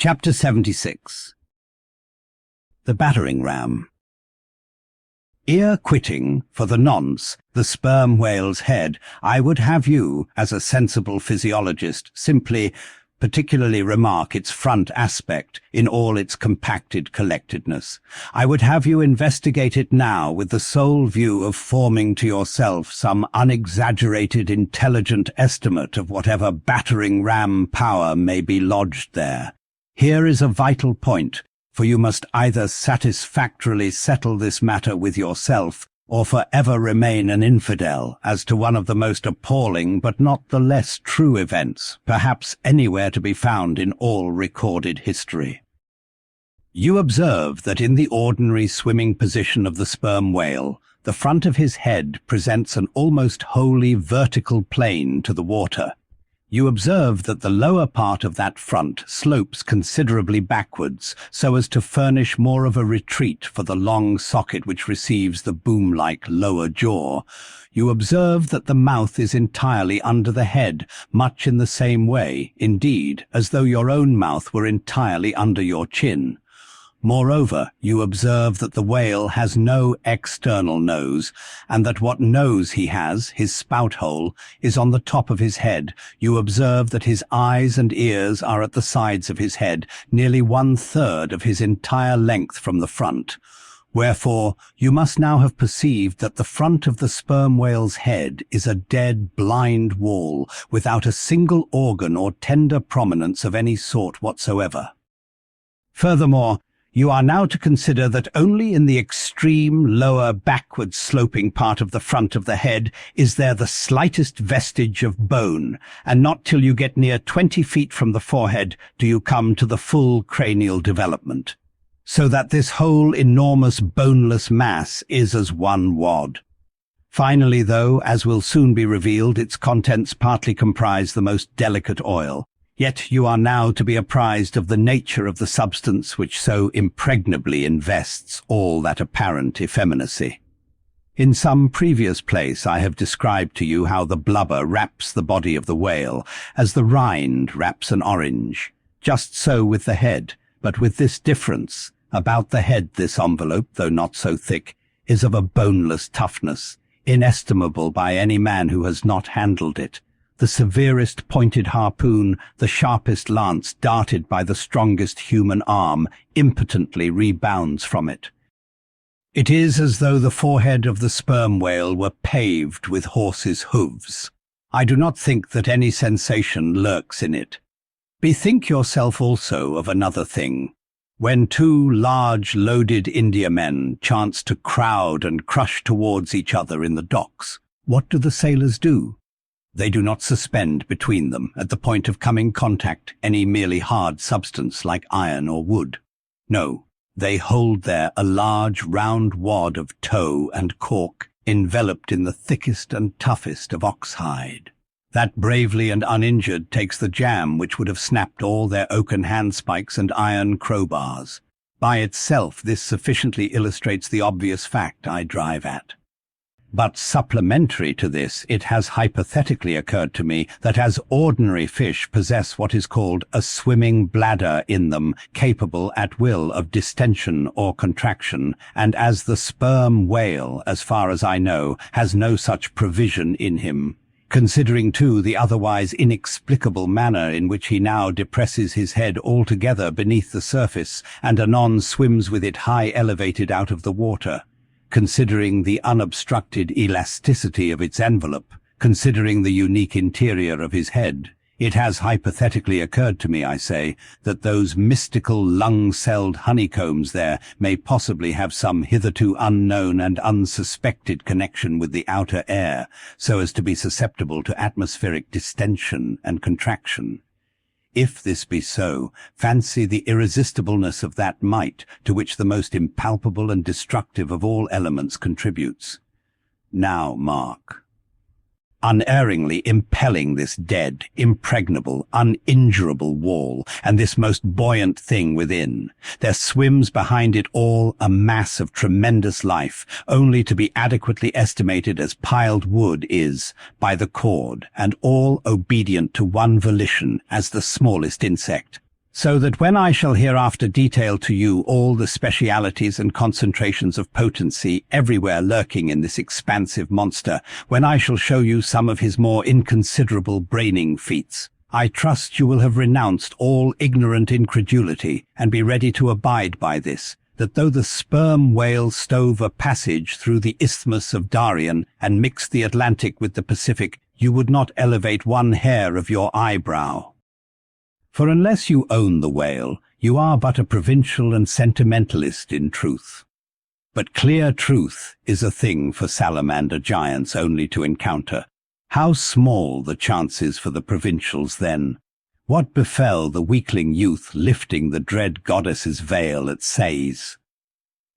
Chapter 76. The Battering-Ram. Ere quitting, for the nonce, the sperm whale's head, I would have you, as a sensible physiologist, simply, particularly remark its front aspect in all its compacted collectedness. I would have you investigate it now with the sole view of forming to yourself some unexaggerated intelligent estimate of whatever battering-ram power may be lodged there. Here is a vital point, for you must either satisfactorily settle this matter with yourself, or forever remain an infidel as to one of the most appalling but not the less true events, perhaps anywhere to be found in all recorded history. You observe that in the ordinary swimming position of the sperm whale, the front of his head presents an almost wholly vertical plane to the water. You observe that the lower part of that front slopes considerably backwards, so as to furnish more of a retreat for the long socket which receives the boom-like lower jaw. You observe that the mouth is entirely under the head, much in the same way, indeed, as though your own mouth were entirely under your chin. Moreover, you observe that the whale has no external nose, and that what nose he has, his spout hole, is on the top of his head. You observe that his eyes and ears are at the sides of his head, nearly 1/3 of his entire length from the front. Wherefore, you must now have perceived that the front of the sperm whale's head is a dead, blind wall, without a single organ or tender prominence of any sort whatsoever. Furthermore, you are now to consider that only in the extreme lower backward sloping part of the front of the head is there the slightest vestige of bone, and not till you get near 20 feet from the forehead do you come to the full cranial development, so that this whole enormous boneless mass is as one wad. Finally, though, as will soon be revealed, its contents partly comprise the most delicate oil. Yet you are now to be apprised of the nature of the substance which so impregnably invests all that apparent effeminacy. In some previous place I have described to you how the blubber wraps the body of the whale, as the rind wraps an orange. Just so with the head, but with this difference. About the head this envelope, though not so thick, is of a boneless toughness, inestimable by any man who has not handled it. The severest pointed harpoon, the sharpest lance darted by the strongest human arm, impotently rebounds from it. It is as though the forehead of the sperm whale were paved with horses' hooves. I do not think that any sensation lurks in it. Bethink yourself also of another thing. When two large loaded Indiamen chance to crowd and crush towards each other in the docks, what do the sailors do? They do not suspend between them, at the point of coming contact, any merely hard substance like iron or wood. No, they hold there a large round wad of tow and cork, enveloped in the thickest and toughest of ox-hide. That bravely and uninjured takes the jam which would have snapped all their oaken handspikes and iron crowbars. By itself this sufficiently illustrates the obvious fact I drive at. But supplementary to this, it has hypothetically occurred to me that as ordinary fish possess what is called a swimming bladder in them, capable at will of distension or contraction, and as the sperm whale, as far as I know, has no such provision in him, considering too the otherwise inexplicable manner in which he now depresses his head altogether beneath the surface, and anon swims with it high elevated out of the water, considering the unobstructed elasticity of its envelope, considering the unique interior of his head, it has hypothetically occurred to me, I say, that those mystical lung-celled honeycombs there may possibly have some hitherto unknown and unsuspected connection with the outer air, so as to be susceptible to atmospheric distension and contraction. If this be so, fancy the irresistibleness of that might to which the most impalpable and destructive of all elements contributes. Now mark. Unerringly impelling this dead, impregnable, uninjurable wall, and this most buoyant thing within, there swims behind it all a mass of tremendous life, only to be adequately estimated as piled wood is by the cord, and all obedient to one volition as the smallest insect. so that when I shall hereafter detail to you all the specialities and concentrations of potency everywhere lurking in this expansive monster, when I shall show you some of his more inconsiderable braining feats, I trust you will have renounced all ignorant incredulity and be ready to abide by this, that though the sperm whale stove a passage through the Isthmus of Darien and mixed the Atlantic with the Pacific, you would not elevate one hair of your eyebrow. For unless you own the whale, you are but a provincial and sentimentalist in truth. But clear truth is a thing for salamander giants only to encounter. How small the chances for the provincials then! What befell the weakling youth lifting the dread goddess's veil at Sais?